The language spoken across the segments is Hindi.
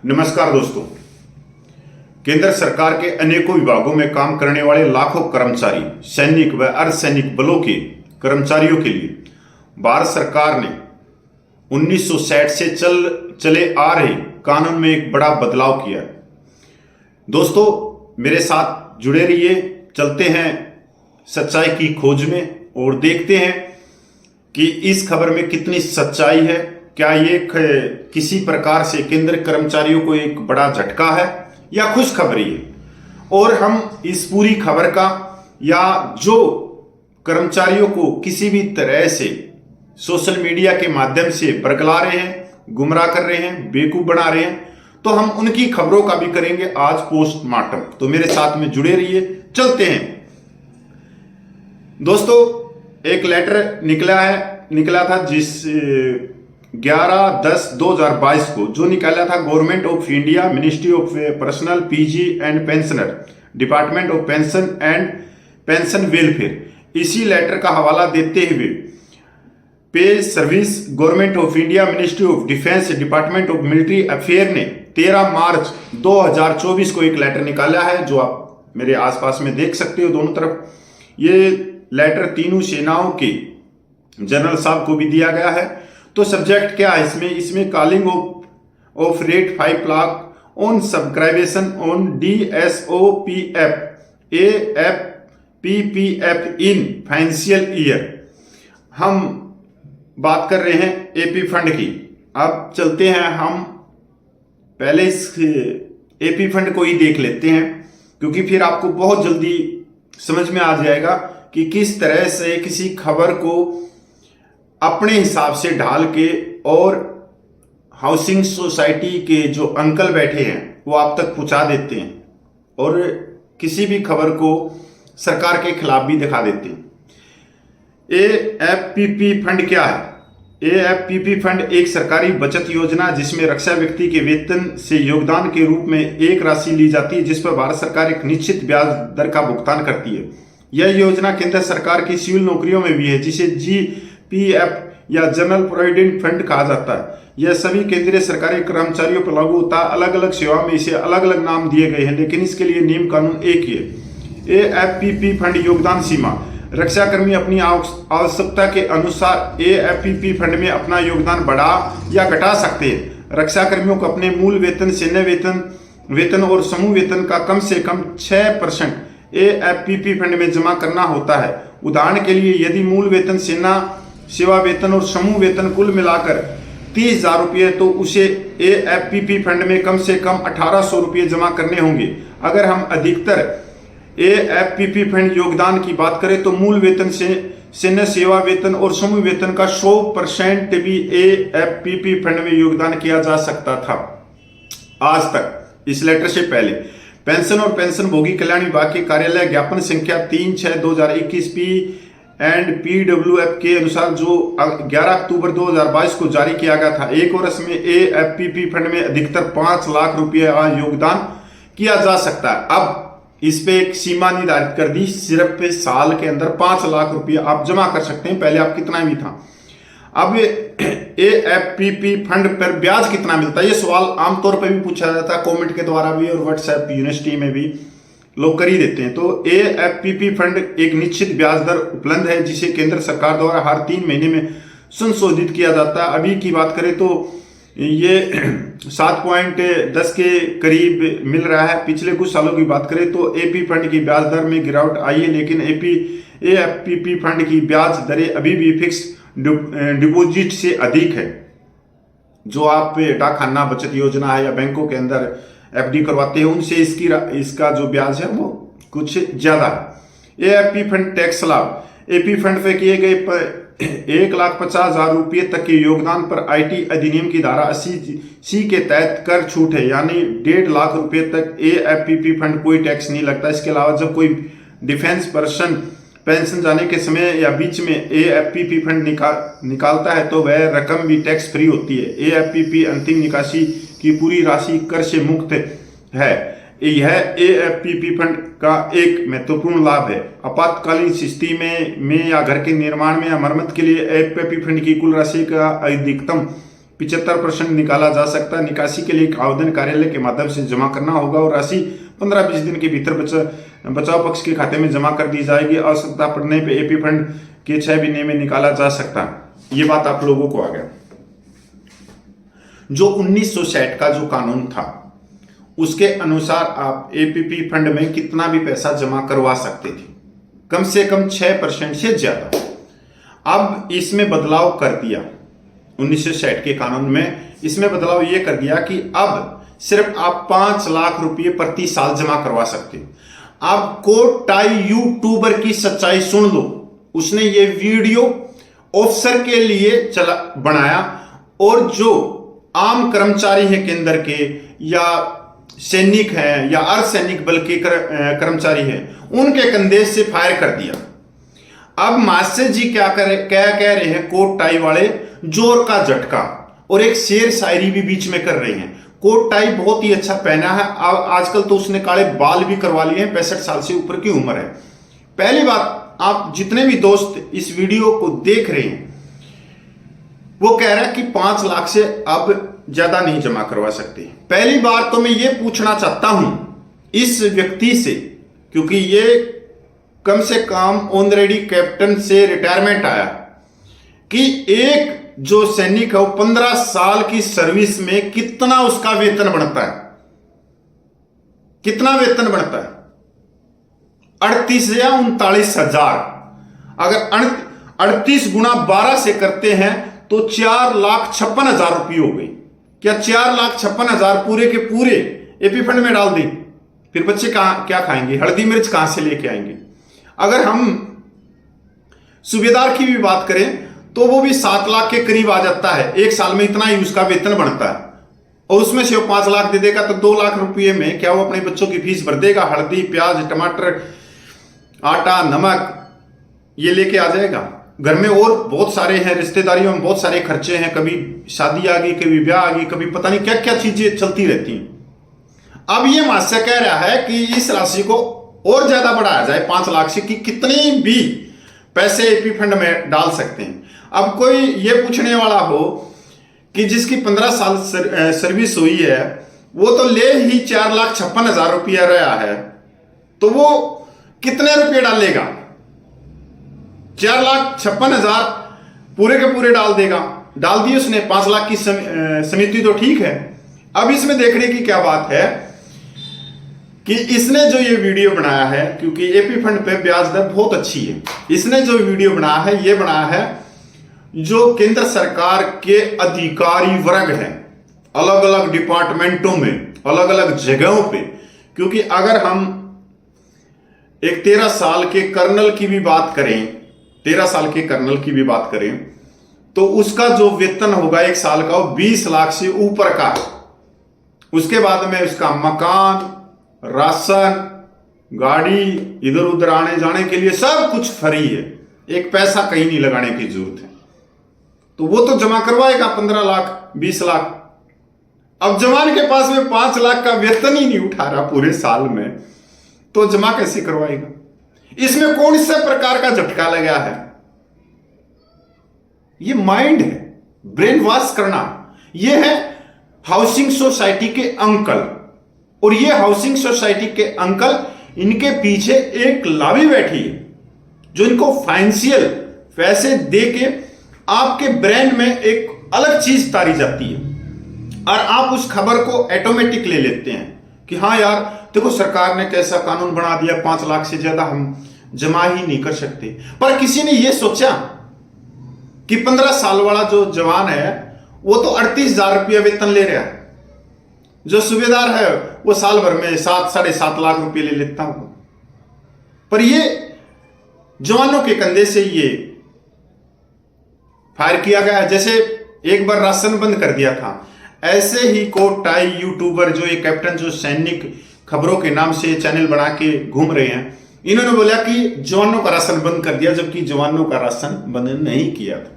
नमस्कार दोस्तों। केंद्र सरकार के अनेकों विभागों में काम करने वाले लाखों कर्मचारी, सैनिक व अर्धसैनिक बलों के कर्मचारियों के लिए भारत सरकार ने 1960 से चले आ रहे कानून में एक बड़ा बदलाव किया है। दोस्तों, मेरे साथ जुड़े रहिए, चलते हैं सच्चाई की खोज में और देखते हैं कि इस खबर में कितनी सच्चाई है। क्या ये किसी प्रकार से केंद्र कर्मचारियों को एक बड़ा झटका है या खुशखबरी है, और हम इस पूरी खबर का या जो कर्मचारियों को किसी भी तरह से सोशल मीडिया के माध्यम से बरगला रहे हैं, गुमराह कर रहे हैं, बेवकूफ बना रहे हैं, तो हम उनकी खबरों का भी करेंगे आज पोस्टमार्टम। तो मेरे साथ में जुड़े रहिए, चलते हैं। दोस्तों, एक लेटर निकला था जिस 11/10/2022 को, जो निकाला था government of India, ministry of personal, PG and pensioner, department of pension and pension welfare. इसी लेटर का हवाला देते हुए पे service, government of India, ministry of defence, department of military affair ने 13 मार्च 2024 को एक लेटर निकाला है, जो आप मेरे आसपास में देख सकते हो दोनों तरफ। ये लेटर तीनों सेनाओं के जनरल साहब को भी दिया गया है। तो सब्जेक्ट क्या है इसमें calling of rate 5 lakh on subscription on DSOPF AFPPF in financial year. हम बात कर रहे हैं एपी फंड की। अब चलते हैं, हम पहले इस एपी फंड को ही देख लेते हैं, क्योंकि फिर आपको बहुत जल्दी समझ में आ जाएगा कि किस तरह से किसी खबर को अपने हिसाब से ढाल के और हाउसिंग सोसाइटी के जो अंकल बैठे हैं वो आप तक पहुंचा देते हैं, और किसी भी खबर को सरकार के खिलाफ भी दिखा देते हैं। AFPP फंड क्या है? AFPP फंड एक सरकारी बचत योजना जिसमें रक्षा व्यक्ति के वेतन से योगदान के रूप में एक राशि ली जाती है, जिस पर भारत सरकार एक निश्चित ब्याज दर का भुगतान करती है। यह योजना केंद्र सरकार की सिविल नौकरियों में भी है, जिसे GPF या जनरल प्रोविडेंट फंड कहा जाता है। यह सभी केंद्रीय सरकारी कर्मचारियों पर लागू होता है। अलग अलग सेवा में इसे अलग अलग नाम दिए गए हैं, लेकिन इसके लिए नियम कानून एक ही है। AFPP फंड योगदान सीमा: रक्षाकर्मी अपनी आवश्यकता के अनुसार AFPP फंड में अपना योगदान बढ़ा या घटा सकते हैं। रक्षाकर्मियों को अपने मूल वेतन, सेना वेतन और समूह वेतन का कम से कम 6% AFPP फंड में जमा करना होता है। उदाहरण के लिए, यदि मूल वेतन, सेवा वेतन और समूह वेतन कुल मिलाकर 30,000 रुपये, तो उसे AFPP फंड में कम से कम 1,800 रुपये जमा करने होंगे। अगर हम अधिकतर AFPP फंड योगदान की बात करें तो मूल वेतन से सेना सेवा वेतन और समूह वेतन का 100% भी AFPP फंड में योगदान किया जा सकता था आज तक। इस लेटर से पहले पेंशन और पेंशन भोगी कल्याण विभाग के कार्यालय ज्ञापन संख्या 3/6/2021 PWF के अनुसार, जो 11 अक्टूबर 2022 को जारी किया गया था, एक वर्ष में AFPP फंड में अधिकतर 5 लाख रुपये योगदान किया जा सकता है। अब इस पे एक सीमा निर्धारित कर दी, सिर्फ साल के अंदर 5 लाख रुपये आप जमा कर सकते हैं। पहले आप कितना भी था। अब AFPP फंड पर ब्याज कितना मिलता है, ये सवाल आमतौर पर भी पूछा जाता है, कमेंट के द्वारा भी और व्हाट्सएप यूनिवर्सिटी में भी लोग कर ही देते हैं। तो AFPP फंड एक निश्चित ब्याज दर उपलब्ध है, जिसे केंद्र सरकार द्वारा हर 3 महीने में संशोधित किया जाता है। अभी की बात करें तो ये 7.10 के करीब मिल रहा है। पिछले कुछ सालों की बात करें तो AP फंड की ब्याज दर में गिरावट आई है, लेकिन AFPP फंड की ब्याज दरें अभी भी फिक्स्ड डिपॉजिट से अधिक है। जो आप डाकखाना बचत योजना है या बैंकों के अंदर FD करवाते हैं, उनसे इसका जो ब्याज है वो कुछ ज्यादा है। AFP फंड टैक्स लाभ: AP फंड पे किए गए 1,50,000 रुपये तक के योगदान पर IT अधिनियम की धारा 80C के तहत कर छूट है, यानी 1.5 लाख रुपये तक AFPP फंड कोई टैक्स नहीं लगता। इसके अलावा जब कोई डिफेंस पर्सन पेंशन जाने के समय या बीच में AFPP फंड निकालता है तो वह रकम भी टैक्स फ्री होती है। AFPP अंतिम निकासी की पूरी राशि कर से मुक्त है। यह AFPP फंड का एक महत्वपूर्ण लाभ है। आपातकालीन स्थिति में या घर के निर्माण में या मरम्मत के लिए AFPP फंड की कुल राशि का अधिकतम 75% निकाला जा सकता है। निकासी के लिए एक आवेदन कार्यालय के माध्यम से जमा करना होगा और राशि 15-20 दिन के भीतर बचाव पक्ष के खाते में जमा कर दी जाएगी। आवश्यकता पड़ने पे एपी फंड के 6 महीने में निकाला जा सकता है। ये बात आप लोगों को आ गया। जो 1960 का जो कानून था उसके अनुसार आप एपीपी फंड में कितना भी पैसा जमा करवा सकते थे, कम से कम 6% से ज्यादा। अब इसमें बदलाव कर दिया 1960 के कानून में, इसमें बदलाव यह कर दिया कि अब सिर्फ आप 5 लाख रुपए प्रति साल जमा करवा सकते हो। आप कोट टाई यूट्यूबर की सच्चाई सुन लो। उसने ये वीडियो ऑफिसर के लिए बनाया और जो आम कर्मचारी हैं केंद्र के या सैनिक हैं या अर्धसैनिक बल के कर्मचारी हैं उनके कंधे से फायर कर दिया। अब मास्टर जी क्या कह रहे हैं, कोट टाई वाले जोर का झटका और एक शेर शायरी भी बीच में कर रहे हैं। कोट टाई बहुत ही अच्छा पहना है। आजकल तो उसने काले बाल भी करवा लिए हैं, 65 साल से ऊपर की उम्र है। पहली बात, आप जितने भी दोस्त इस वीडियो को देख रहे हैं वो कह रहा है कि 5 लाख से अब ज्यादा नहीं जमा करवा सकते। पहली बार तो मैं ये पूछना चाहता हूं इस व्यक्ति से, क्योंकि ये कम से कम ऑनरेडी कैप्टन से रिटायरमेंट आया, कि एक जो सैनिक है वो 15 साल की सर्विस में कितना उसका वेतन बनता है, कितना वेतन बनता है? 38 या 39,000। अगर 38 गुणा 12 से करते हैं तो 4,56,000 रुपये हो गई। क्या 4,56,000 पूरे के पूरे एपी फंड में डाल दें? फिर बच्चे क्या खाएंगे? हल्दी मिर्च कहां से लेके आएंगे? अगर हम सूबेदार की भी बात करें तो वो भी 7 लाख के करीब आ जाता है। एक साल में इतना ही उसका वेतन बनता है और उसमें से वो 5 लाख दे देगा तो 2 लाख रुपये में क्या वो अपने बच्चों की फीस भर देगा? हल्दी, प्याज, टमाटर, आटा, नमक ये लेके आ जाएगा। घर में और बहुत सारे हैं, रिश्तेदारियों में बहुत सारे खर्चे हैं, कभी शादी आ गई, कभी ब्याह आ गई, कभी पता नहीं क्या क्या चीजें चलती रहती हैं। अब ये मास्टर कह रहा है कि इस राशि को और ज्यादा बढ़ाया जाए 5 लाख से, कि कितने भी पैसे एपी फंड में डाल सकते हैं। अब कोई ये पूछने वाला हो कि जिसकी 15 साल सर्विस हुई है वो तो ले ही 4,56,000 रुपया रहा है, तो वो कितने रुपये डालेगा? 4,56,000 पूरे के पूरे डाल देगा। डाल दिए उसने 5 लाख की समिति, तो ठीक है। अब इसमें देखने की क्या बात है कि इसने जो ये वीडियो बनाया है, क्योंकि एपी फंड पे ब्याज दर बहुत अच्छी है, इसने जो वीडियो बनाया है ये बनाया है जो केंद्र सरकार के अधिकारी वर्ग हैं अलग अलग डिपार्टमेंटों में, अलग अलग जगहों पे। क्योंकि अगर हम एक 13 साल के कर्नल की भी बात करें, 13 साल के कर्नल की भी बात करें तो उसका जो वेतन होगा एक साल का वो 20 लाख से ऊपर का है। उसके बाद में उसका मकान, राशन, गाड़ी, इधर उधर आने जाने के लिए सब कुछ फ्री है, एक पैसा कहीं नहीं लगाने की जरूरत है। तो वो तो जमा करवाएगा 15 लाख 20 लाख। अब जवान के पास में 5 लाख का वेतन ही नहीं उठा रहा पूरे साल में, तो जमा कैसे करवाएगा? इसमें कौन से प्रकार का झटका लगा है? ये माइंड है, ब्रेन वॉश करना। ये है हाउसिंग सोसाइटी के अंकल, और ये हाउसिंग सोसाइटी के अंकल, इनके पीछे एक लावी बैठी है जो इनको फाइनेंशियल पैसे दे के आपके ब्रेन में एक अलग चीज तारी जाती है और आप उस खबर को ऑटोमेटिक ले लेते हैं कि हाँ यार देखो सरकार ने कैसा कानून बना दिया, 5 लाख से ज्यादा हम जमा ही नहीं कर सकते। पर किसी ने यह सोचा कि 15 साल वाला जो जवान है वो तो 38,000 रुपया वेतन ले रहा है, जो सूबेदार है वो साल भर में 7-7.5 लाख रुपए ले लेता हूं। पर ये जवानों के कंधे से ये फायर किया गया। जैसे एक बार राशन बंद कर दिया था, ऐसे ही कोट टाई यूट्यूबर जो ये कैप्टन जो सैनिक खबरों के नाम से चैनल बना के घूम रहे हैं, इन्होंने बोला कि जवानों का राशन बंद कर दिया, जबकि जवानों का राशन बंद नहीं किया था।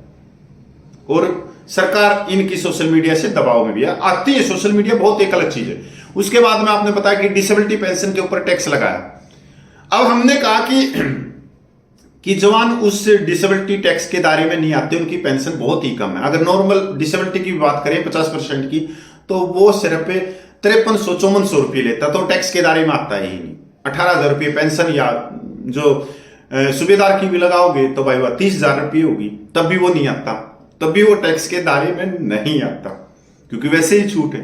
और सरकार इनकी सोशल मीडिया से दबाव में भी आती है। सोशल मीडिया बहुत एक अलग चीज है। उसके बाद में आपने बताया कि डिसेबिलिटी पेंशन के ऊपर टैक्स लगाया। अब हमने कहा कि कि जवान उस डिसेबिलिटी टैक्स के दायरे में नहीं आते, उनकी पेंशन बहुत ही कम है। अगर नॉर्मल डिसेबिलिटी की बात करें 50% की, तो वो सिर्फ 5300-5400 रुपये लेता, तो टैक्स के दायरे में आता ही नहीं। 18,000 रुपये पेंशन, या जो सूबेदार की भी लगाओगे तो भाई वह 30,000 रुपये होगी, तब भी वो नहीं आता, तब भी वो टैक्स के दायरे में नहीं आता, क्योंकि वैसे ही छूट है।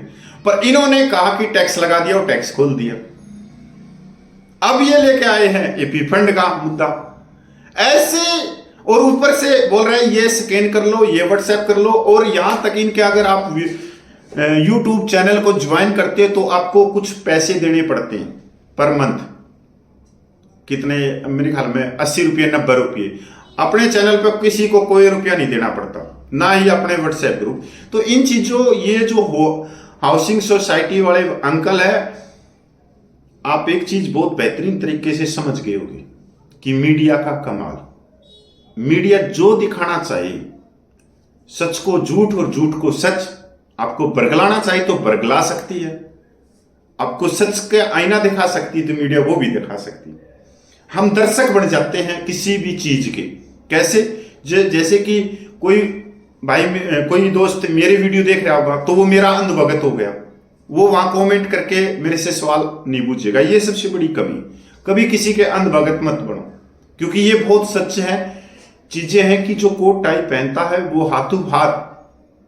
पर इन्होंने कहा कि टैक्स लगा दिया और टैक्स खोल दिया। अब ये लेके आए हैं एपी फंड का मुद्दा ऐसे, और ऊपर से बोल रहे हैं ये स्कैन कर लो, ये व्हाट्सएप कर लो, और यहां तक इनके अगर आप यूट्यूब चैनल को ज्वाइन करते हो तो आपको कुछ पैसे देने पड़ते हैं पर मंथ। कितने? मेरे ख्याल में 80 रुपये 90 रुपये। अपने चैनल पर किसी को कोई रुपया नहीं देना पड़ता, ना ही अपने व्हाट्सएप ग्रुप। तो इन चीजों, ये जो हाउसिंग सोसाइटी वाले अंकल है, आप एक चीज बहुत बेहतरीन तरीके से समझ गए होंगे कि मीडिया का कमाल, मीडिया जो दिखाना चाहिए, सच को झूठ और झूठ को सच, आपको बरगलाना चाहिए तो बरगला सकती है, आपको सच के आईना दिखा सकती है तो मीडिया वो भी दिखा सकती है। हम दर्शक बन जाते हैं किसी भी चीज के। कैसे? जैसे कि कोई भाई, कोई दोस्त मेरे वीडियो देख रहा होगा तो वो मेरा अंधभगत हो गया, वो वहां कमेंट करके मेरे से सवाल नहीं पूछेगा। ये सबसे बड़ी कमी। कभी किसी के अंधभगत मत बनो, क्योंकि ये बहुत सच है चीजें हैं कि जो कोट टाई पहनता है वो हाथों हाथ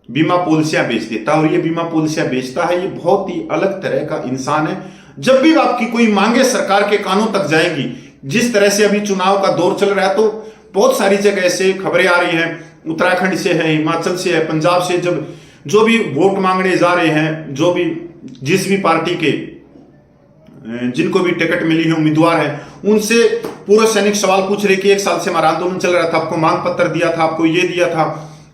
बीमा पॉलिसियां बेच देता है, और ये बीमा पॉलिसियां बेचता है, ये बहुत ही अलग तरह का इंसान है। जब भी आपकी कोई मांगे सरकार के कानों तक जाएगी, जिस तरह से अभी चुनाव का दौर चल रहा है, तो बहुत सारी जगह से खबरें आ रही हैं, उत्तराखंड से है, हिमाचल से है, पंजाब से, जब जो भी वोट मांगने जा रहे हैं, जो भी जिस भी पार्टी के जिनको भी टिकट मिली है उम्मीदवार हैं, उनसे पूर्व सैनिक सवाल पूछ रहे कि 1 साल से हमारा आंदोलन चल रहा था, आपको मांग पत्र दिया था, आपको ये दिया था,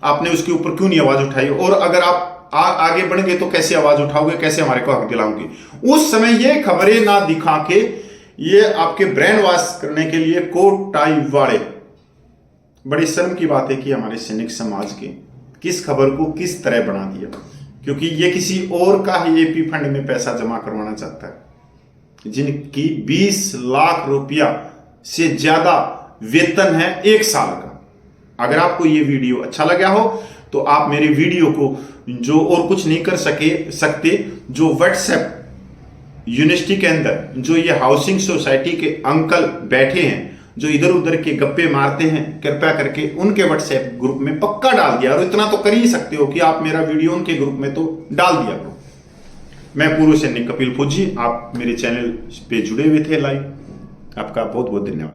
आपने उसके ऊपर क्यों नहीं आवाज उठाई, और अगर आप आगे बढ़ गए तो कैसे आवाज उठाओगे, कैसे हमारे को हक दिलाओगे। उस समय ये खबरें ना दिखा के, ये आपके ब्रेन वॉश करने के लिए कोट टाई वाले, बड़ी शर्म की बात है कि हमारे सैनिक समाज के किस खबर को किस तरह बना दिया, क्योंकि ये किसी और का ही एपी फंड में पैसा जमा करवाना चाहता है, जिनकी 20 लाख रुपया से ज्यादा वेतन है 1 साल का। अगर आपको ये वीडियो अच्छा लगा हो तो आप मेरे वीडियो को, जो और कुछ नहीं कर सकते, जो व्हाट्सएप यूनिवर्सिटी के अंदर जो ये हाउसिंग सोसाइटी के अंकल बैठे हैं, जो इधर उधर के गप्पे मारते हैं, कृपया करके उनके व्हाट्सएप ग्रुप में पक्का डाल दिया। और इतना तो कर ही सकते हो कि आप मेरा वीडियो उनके ग्रुप में तो डाल दिया करो। मैं पूर्व सैनिक कपिल फौजी, आप मेरे चैनल पे जुड़े हुए थे लाइव। आपका बहुत बहुत धन्यवाद।